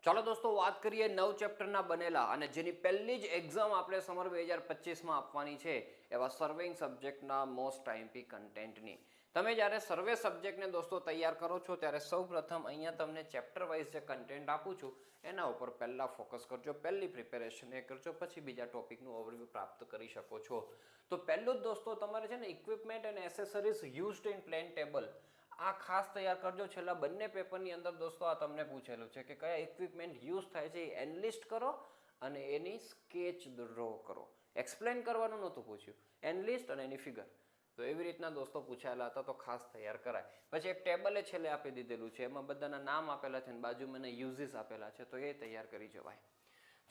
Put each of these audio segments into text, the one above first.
ચાલો દોસ્તો વાત કરીએ 9 ચેપ્ટરના બનેલા અને જેની પહેલી જ એક્ઝામ આપણે સમર 2025માં આપવાની છે એવા સર્વેઇંગ સબ્જેક્ટના મોસ્ટ આઈએમપી કન્ટેન્ટની. તમે જ્યારે સર્વે સબ્જેક્ટને દોસ્તો તૈયાર કરો છો ત્યારે સૌપ્રથમ અહીંયા તમને ચેપ્ટર વાઇઝ જે કન્ટેન્ટ આપું છું એના ઉપર પહેલાં ફોકસ કરજો, પહેલી પ્રિપેરેશન એ કરજો, પછી બીજા ટોપિકનું ઓવરવ્યૂ પ્રાપ્ત કરી શકો છો. તો પહેલું જ દોસ્તો તમારે છે ને equipment and accessories used in plane table આ ખાસ તૈયાર કરજો. છેલ્લા બંને પેપરની અંદર દોસ્તો આ તમને પૂછેલું છે કે કયા ઇક્વિપમેન્ટ યુઝ થાય છે એ એનલિસ્ટ કરો અને એની સ્કેચ ડ્રો કરો. એક્સપ્લેન કરવાનું નહોતું પૂછ્યું, એનલિસ્ટ અને એની ફિગર. તો એવી રીતના દોસ્તો પૂછાયેલા હતા, તો ખાસ તૈયાર કરાય. પછી એક ટેબલે છેલ્લે આપી દીધેલું છે, એમાં બધાના નામ આપેલા છે અને બાજુમાં એના યુઝીસ આપેલા છે, તો એ તૈયાર કરી જવાય.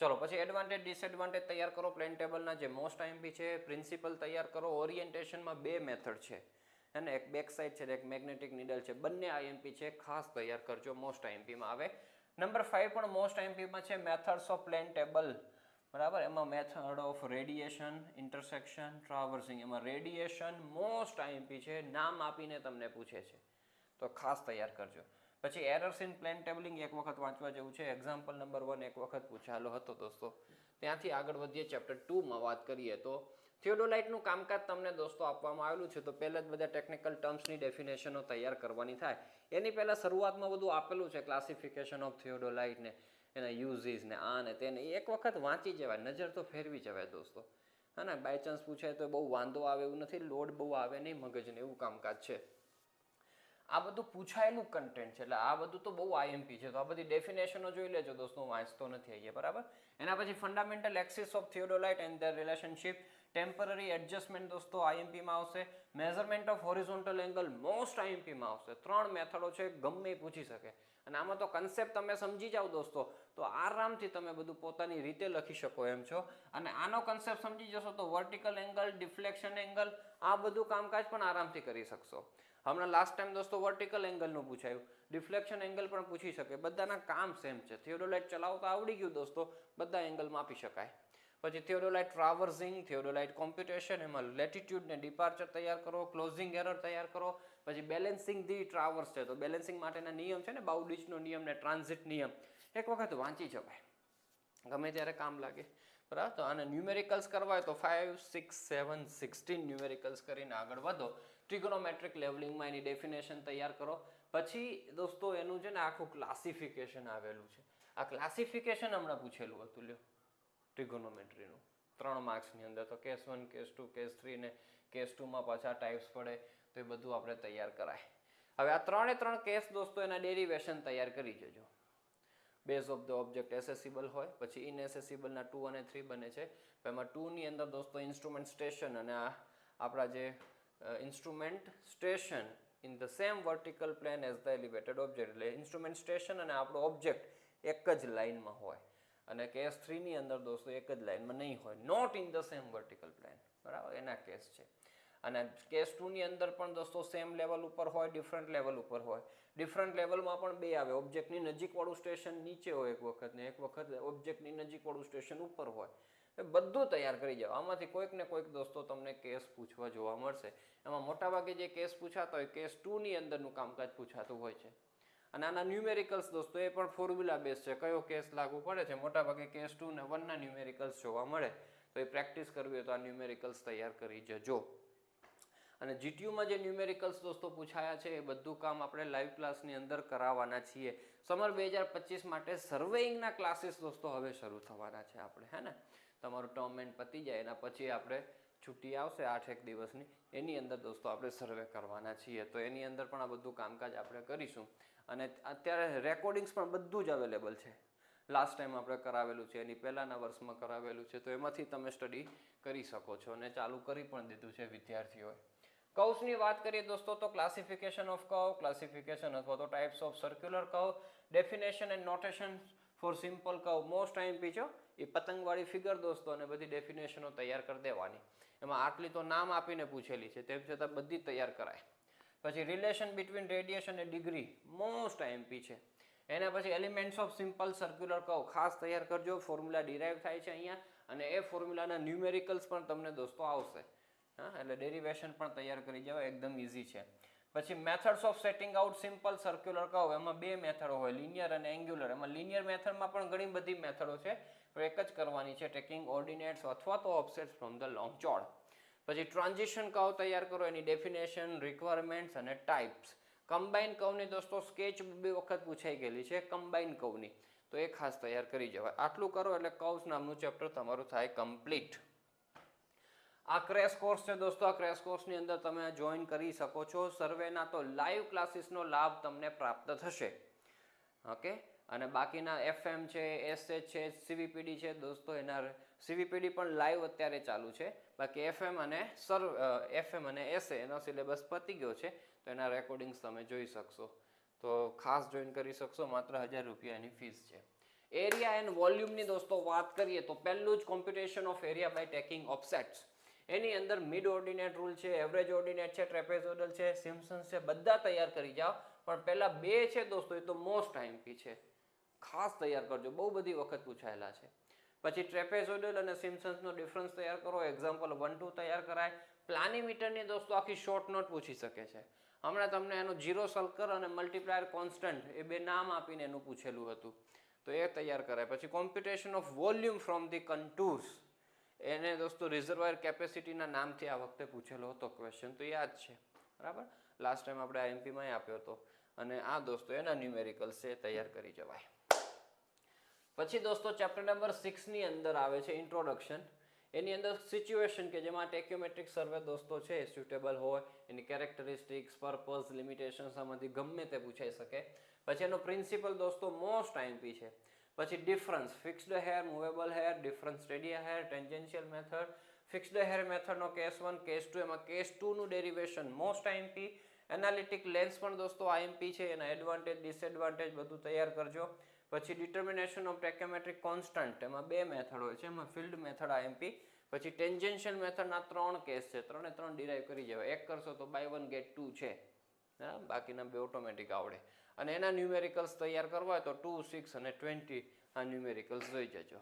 ચલો પછી એડવાન્ટેજ ડિસએડવાન્ટેજ તૈયાર કરો પ્લેન ટેબલના, જે મોસ્ટ આઈએમપી છે. પ્રિન્સિપલ તૈયાર કરો. ઓરિએન્ટેશનમાં બે મેથડ છે અને એક બેક સાઇડ છે, એક મેગ્નેટિક નીડલ છે, બંને આઈએમપી છે, ખાસ તૈયાર કરજો, મોસ્ટ આઈએમપીમાં આવે. નંબર 5 પણ મોસ્ટ આઈએમપીમાં છે, મેથડ્સ ઓફ પ્લેન ટેબલ. બરાબર, એમાં મેથડ ઓફ રેડિયેશન, ઇન્ટરસેક્શન, ટ્રાવર્સિંગ, એમાં રેડિયેશન મોસ્ટ આઈએમપી છે, નામ આપીને તમને પૂછે છે, તો ખાસ તૈયાર કરજો. પછી એરર્સ ઇન પ્લેન ટેબલિંગ એક વખત વાંચવા જેવું છે. એક્ઝામ્પલ નંબર 1 એક વખત પૂછાયેલો હતો દોસ્તો. ત્યાંથી આગળ વધીએ ચેપ્ટર 2માં વાત કરીએ તો થિયોડોલાઇટનું કામકાજ તમને દોસ્તો આપવામાં આવેલું છે. તો પહેલાં જ બધા ટેકનિકલ ટર્મ્સની ડેફિનેશનો તૈયાર કરવાની થાય. એની પહેલાં શરૂઆતમાં બધું આપેલું છે, ક્લાસિફિકેશન ઓફ થિયોડોલાઇટ ને એના યુઝીસ ને આ ને તેને એક વખત વાંચી જવાય, નજર તો ફેરવી જવાય દોસ્તો. હા ને, બાય ચાન્સ પૂછાય તો બહુ વાંધો આવે એવું નથી, લોડ બહુ આવે નહીં મગજને, એવું કામકાજ છે. આ બધું પૂછાયેલું કન્ટેન્ટ છે, એટલે આ બધું તો બહુ આઈએમપી છે. તો આ બધી ડેફિનેશનો જોઈ લેજો દોસ્તો, હું વાંચતો નથી અહીંયા, બરાબર. એના પછી fundamental axis of theodolite and their relationship, temporary adjustment દોસ્તો આઈએમપીમાં આવશે. Measurement of horizontal angle most આઈએમપીમાં આવશે. 3 મેથડો છે, ગમે એ પૂછી શકે. અને આમાં તો કન્સેપ્ટ તમે સમજી જાઓ દોસ્તો તો આરામથી તમે બધું પોતાની રીતે લખી શકો એમ છો. અને આનો કન્સેપ્ટ સમજી જશો તો વર્ટિકલ એંગલ, ડિફ્લેક્શન એંગલ, આ બધું કામકાજ પણ આરામથી કરી શકશો. હમણાં લાસ્ટ ટાઈમ દોસ્તો વર્ટિકલ એંગલનું પૂછાયું, ડિફ્લેક્શન એંગલ પણ પૂછી શકે. બધાના કામ સેમ છે. થિયોડોલાઇટ ચલાવતા આવડી ગયું દોસ્તો, બધા એંગલ માપી શકાય. પછી થિયોડોલાઇટ ટ્રાવર્સિંગ, થિયોડોલાઇટ કોમ્પ્યુટેશન, એમાં લેટિટ્યુડ ને ડિપાર્ચર તૈયાર કરો, ક્લોઝિંગ એરર તૈયાર કરો. પછી બેલેન્સિંગ ધી ટ્રાવર્સ છે, તો બેલેન્સિંગ માટેના નિયમ છે ને, બાઉડિચનો નિયમ ને ટ્રાન્ઝિટ નિયમ, એક વખત વાંચી જવાય, ગમે ત્યારે કામ લાગે, બરાબર. તો આને ન્યુમેરિકલ્સ કરવા હોય તો 5, 6, 7, 16 ન્યુમેરિકલ્સ કરીને આગળ વધો. ટ્રિગોનોમેટ્રિક લેવલિંગમાં એની ડેફિનેશન તૈયાર કરો. પછી દોસ્તો એનું છે ને આખું ક્લાસિફિકેશન આવેલું છે. આ ક્લાસિફિકેશન હમણાં પૂછેલું હતું, લ્યો, ટ્રિગોનોમેટ્રીનું 3 માર્ક્સની અંદર. તો કેસ 1, કેસ 2, કેસ 3 ને કેસ 2માં પાછા ટાઈપ્સ પડે, તો એ બધું આપણે તૈયાર કરાય. હવે આ 3 કેસ દોસ્તો એના ડેરિવેશન તૈયાર કરી જજો. બેઝ ઓફ ધ ઓબ્જેક્ટ એસેસિબલ હોય, પછી ઇનએસેસિબલના 2 અને 3 બને છે. એમાં 2ની અંદર દોસ્તો ઇન્સ્ટ્રુમેન્ટ સ્ટેશન અને આપણા જે instrument station in the same vertical plane as the elevated object, એટલે ઇન્સ્ટ્રુમેન્ટ સ્ટેશન અને આપણો ઓબ્જેક્ટ એક જ લાઇનમાં હોય. અને કેસ 3ની અંદર દોસ્તો એક જ લાઇનમાં નહીં હોય, not in the same vertical plane, બરાબર, એના કેસ છે. અને કેસ 2ની અંદર પણ દોસ્તો સેમ લેવલ ઉપર હોય, ડિફરન્ટ લેવલ ઉપર હોય. ડિફરન્ટ લેવલમાં પણ બે આવે, ઓબ્જેક્ટની નજીકવાળું સ્ટેશન નીચે હોય એક વખત, ને એક વખત ઓબ્જેક્ટની નજીકવાળું સ્ટેશન ઉપર હોય. એ બધું તૈયાર કરી જાઓ. આમાંથી કોઈક ને કોઈક દોસ્તો તમને કેસ પૂછવા જોવા મળશે. એમાં મોટાભાગે જે કેસ પૂછાતા હોય, કેસ 2ની અંદરનું કામકાજ પૂછાતું હોય છે. અને આના ન્યુમેરિકલ્સ દોસ્તો એ પણ ફોર્મ્યુલા બેઝ છે, કયો કેસ લાગુ પડે છે. મોટાભાગે કેસ 2 ને 1ના ન્યુમેરિકલ્સ જોવા મળે, તો એ પ્રેક્ટિસ કરવી હોય તો આ ન્યુમેરિકલ્સ તૈયાર કરી જજો. અને જીટીયુમાં જે ન્યુમેરિકલ્સ દોસ્તો પૂછાયા છે એ બધું કામ આપણે લાઈવ ક્લાસની અંદર કરાવવાના છીએ. સમર 2025 માટે સર્વેઇંગના ક્લાસીસ દોસ્તો હવે શરૂ થવાના છે આપણે, હે ને. તમારું ટર્મ એન્ડ પતી જાય એના પછી આપણે છૂટી આવશે 8 દિવસની, એની અંદર દોસ્તો આપણે સર્વે કરવાના છીએ. તો એની અંદર પણ આ બધું કામકાજ આપણે કરીશું. અને અત્યારે રેકોર્ડિંગ્સ પણ બધું જ અવેલેબલ છે. લાસ્ટ ટાઈમ આપણે કરાવેલું છે, એની પહેલાંના વર્ષમાં કરાવેલું છે, તો એમાંથી તમે સ્ટડી કરી શકો છો. અને ચાલુ કરી પણ દીધું છે વિદ્યાર્થીઓએ. કર્વ્સની વાત કરીએ દોસ્તો તો ક્લાસિફિકેશન ઓફ કર્વ, ક્લાસિફિકેશન અથવા તો types of circular curve, definition and notation for simple curve, most IMP છો. એ પતંગવાળી ફિગર દોસ્તો અને બધી ડેફિનેશનો તૈયાર કરી દેવાની. એમાં આટલી તો નામ આપીને પૂછેલી છે, તેમ છતાં બધી તૈયાર કરાય. પછી રિલેશન બિટવીન રેડિયેશન અને ડિગ્રી, મોસ્ટ આઈએમપી છે. એના પછી elements of simple circular curve, ખાસ તૈયાર કરજો. ફોર્મ્યુલા ડિરાઈવ થાય છે અહીંયા, અને એ ફોર્મ્યુલાના ન્યુમેરિકલ્સ પણ તમને દોસ્તો આવશે. હા, એટલે ડેરિવેશન પણ તૈયાર કરી જાઓ, એકદમ ઇઝી છે. પછી methods of setting out simple circular curve, એમાં બે મેથડો હોય, લિનિયર અને એંગ્યુલર. એમાં લિનિયર મેથડમાં પણ ઘણી બધી મેથડો છે, તો એક જ કરવાની છે, ટેકિંગ ઓર્ડિનેટ્સ અથવા તો offsets from the long chord. પછી ટ્રાન્ઝિશન કર્વ તૈયાર કરો, એની ડેફિનેશન, રિક્વાયરમેન્ટ્સ અને ટાઈપ્સ. કમ્બાઇન કર્વની દોસ્તો સ્કેચ બે વખત પૂછાઈ ગયેલી છે, કમ્બાઇન કર્વની, તો એ ખાસ તૈયાર કરી જવાય. આટલું કરો એટલે કર્વ્સ નામનું ચેપ્ટર તમારું થાય કમ્પ્લીટ. આ ક્રેશ કોર્સ છે દોસ્તો, આ ક્રેશ કોર્સની અંદર તમે જોઈન કરી શકો છો. સર્વેના તો લાઈવ ક્લાસીસનો લાભ તમને પ્રાપ્ત થશે. ઓકે, અને બાકીના FM છે, SH છે, CVPD છે દોસ્તો, એના CVPD પણ લાઈવ અત્યારે ચાલુ છે. બાકી FM અને SA એનો સિલેબસ પતી ગયો છે, તો એના રેકોર્ડિંગ્સ તમે જોઈ શકશો. તો ખાસ જોઈન કરી શકશો, માત્ર 1000 રૂપિયા એની ફીસ છે. એરિયા એન્ડ વોલ્યુમની દોસ્તો વાત કરીએ તો પહેલું જ computation of area by taking offsets. એની અંદર મિડ ઓર્ડિનેટ રૂલ છે, એવરેજ ઓર્ડિનેટ છે, ટ્રેપેઝોઇડલ છે, સિમ્પસન્સ છે, બધા તૈયાર કરી જાઓ. પણ પહેલા બે છે દોસ્તો, એ તો મોસ્ટ આઈએમપી છે, ખાસ તૈયાર કરજો, બહુ બધી વખત પૂછાયેલા છે. પછી ટ્રેપેઝોઇડલ અને સિમ્પસન્સનો ડિફરન્સ તૈયાર કરો, એક્ઝામ્પલ 1, 2 તૈયાર કરાય. પ્લાનીમીટરની દોસ્તો આખી શોર્ટ નોટ પૂછી શકે છે. હમણાં તમને એનું જીરો સર્કલ અને મલ્ટીપ્લાયર કોન્સ્ટન્ટ એ બે નામ આપીને એનું પૂછેલું હતું, તો એ તૈયાર કરાય. પછી computation of volume from the contours, એને દોસ્તો રિઝર્વાયર કેપેસિટીના નામથી આ વખતે પૂછેલો હતો ક્વેશ્ચન, તો યાદ છે બરાબર, લાસ્ટ ટાઈમ આપણે આઈએમપીમાં આપ્યો હતો. અને આ દોસ્તો એના ન્યુમેરિકલ્સ છે, તૈયાર કરી જવાય. પછી દોસ્તો ચેપ્ટર નંબર 6 ની અંદર આવે છે ઇન્ટ્રોડક્શન. એની અંદર સિચ્યુએશન કે જેમાં ટેક્યોમેટ્રિક સર્વે દોસ્તો છે સ્યુટેબલ હોય, એની કેરેક્ટરિસ્ટિક્સ, પર્પઝ, લિમિટેશન સંબંધી ગમે તે પૂછાઈ શકે. પછી એનો પ્રિન્સિપલ દોસ્તો મોસ્ટ આઈએમપી છે. પછી difference, fixed hair, movable hair, difference stadia hair, tangential method, fixed hair મેથડનો કેસ 1, કેસ 2, એમાં કેસ 2 નું derivation most IMP. Analytic lens પણ દોસ્તો આઈએમપી છે, એના એડવાન્ટેજ, ડિસએડવાન્ટેજ બધું તૈયાર કરજો. પછી ડિટર્મિનેશન ઓફ ટેક્યોમેટ્રિક કોન્સ્ટન્ટ, એમાં બે મેથડ હોય છે, એમાં ફિલ્ડ મેથડ આઈએમપી. પછી ટેન્જન્શિયલ મેથડના 3 કેસ છે, 3 એ 3 ડિરાઈવ કરી જવાય. એક કરશો તો બાય 1 ગેટ 2 છે, બાકીના બે ઓટોમેટિક આવડે. અને એના ન્યુમેરિકલ્સ તૈયાર કરવા હોય તો 2, 6 અને 20 આ ન્યુમેરિકલ્સ જોઈ જજો.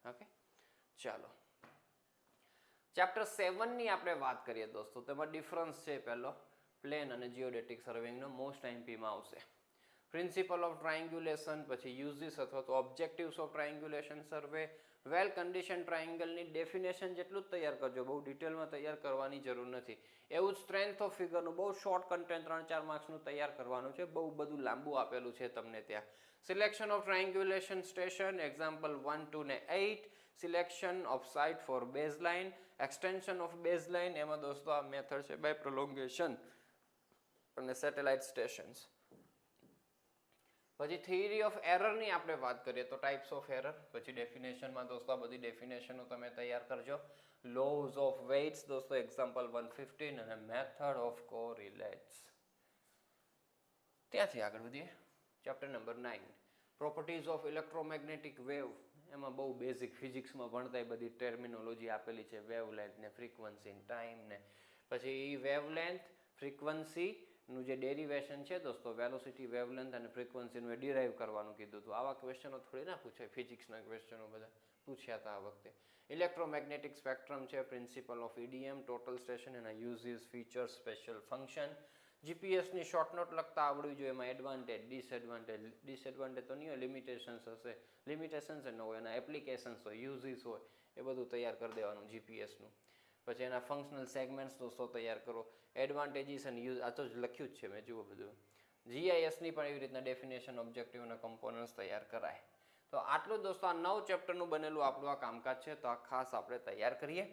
ઓકે, ચાલો ચેપ્ટર 7 ની આપણે વાત કરીએ દોસ્તો. તેમાં ડિફરન્સ છે પહેલો, પ્લેન અને જીઓડેટિક સર્વેઇંગનો મોસ્ટ આઈએમપીમાં આવશે. પ્રિન્સિપલ ઓફ ટ્રાયંગ્યુલેશન, પછી યુઝિસ અથવા તો objectives of triangulation survey, well condition ટ્રાયંગલની ડેફિનેશન જેટલું જ તૈયાર કરજો, બહુ ડિટેલમાં તૈયાર કરવાની જરૂર નથી. એવું જ સ્ટ્રેન્થ ઓફ ફિગરનું બહુ શોર્ટ કન્ટેન્ટ 3-4 માર્ક્સનું તૈયાર કરવાનું છે, બહુ બધું લાંબુ આપેલું છે તમને ત્યાં. Selection of triangulation station, example 1, 2 ને 8. Selection of site for baseline, extension of baseline, એમાં દોસ્તો આ મેથડ છે બાય પ્રોલોંગેશન અને સેટેલાઇટ સ્ટેશન્સ. પછી થિયરી ઓફ એરરની આપણે વાત કરીએ તો ટાઈપ્સ ઓફ એરર. પછી ડેફિનેશનમાં દોસ્તો આ બધી ડેફિનેશનો તમે તૈયાર કરજો. લોઝ ઓફ વેઇટ્સ દોસ્તો એક્ઝામ્પલ 115 અને મેથડ ઓફ કોરિલેટ્સ. ત્યાંથી આગળ વધીએ chapter number 9, properties of electromagnetic wave. એમાં બહુ બેઝિક ફિઝિક્સમાં ભણતા એ બધી ટર્મિનોલોજી આપેલી છે, વેવલેન્થ ને ફ્રીક્વન્સી ને ટાઈમ ને. પછી વેવલેન્થ, ફ્રીક્વન્સી નું જે ડેરિવેશન છે દોસ્તો, વેલોસિટી, વેવલેન્થ અને ફ્રીક્વન્સીનું એ ડિરાઈવ કરવાનું કીધું હતું. આવા ક્વેશ્ચનો થોડી ના પૂછાય, ફિઝિક્સના ક્વેશ્ચનો બધા પૂછ્યા હતા આ વખતે. ઇલેક્ટ્રોમેગ્નેટિક સ્પેક્ટ્રમ છે, principle of EDM, total station, એના યુઝિસ, ફીચર્સ, સ્પેશિયલ ફંક્શન. જીપીએસની શોર્ટ નોટ લખતા આવડવી જોઈએ, એમાં એડવાન્ટેજ, ડિસએડવાન્ટેજ તો નહીં હોય, લિમિટેશન્સ હશે, લિમિટેશન્સ ન હોય, એના એપ્લિકેશન્સ હોય, યુઝિસ હોય, એ બધું તૈયાર કરી દેવાનું જીપીએસનું. પછી એના ફંક્શનલ સેગમેન્ટ્સ દોસ્તો તૈયાર કરો, એડવાન્ટેજીસ અને યુઝ, આ તો લખ્યું જ છે મેં, જુઓ બધું. જીઆઈએસની પણ એવી રીતના ડેફિનેશન, ઓબ્જેક્ટિવ અને કમ્પોનન્ટ્સ તૈયાર કરાય. તો આટલું દોસ્તો આ 9 ચેપ્ટરનું બનેલું આપણું આ કામકાજ છે, તો આ ખાસ આપણે તૈયાર કરીએ.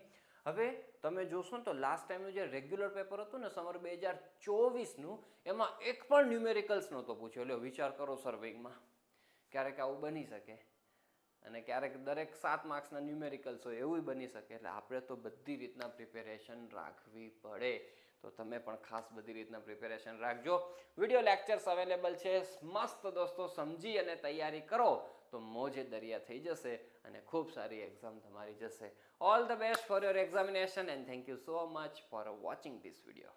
હવે તમે જોશો ને તો લાસ્ટ ટાઈમનું જે રેગ્યુલર પેપર હતું ને સમર 2024નું, એમાં એક પણ ન્યુમેરિકલ્સ નહોતો પૂછ્યો. એટલે વિચાર કરો, સર્વેઇંગમાં ક્યારેક આવું બની શકે, અને ક્યારેક દરેક 7 માર્ક્સના ન્યુમેરિકલ્સ હોય એવું બની શકે. એટલે આપણે તો બધી રીતના પ્રિપેરેશન રાખવી પડે. તો તમે પણ ખાસ બધી રીતના પ્રિપેરેશન રાખજો. વિડીયો લેક્ચર્સ અવેલેબલ છે, મસ્ત દોસ્તો સમજી અને તૈયારી કરો તો મોજે દરિયા થઈ જશે અને ખૂબ સારી એક્ઝામ તમારી જશે. All the best for your examination and thank you so much for watching this video.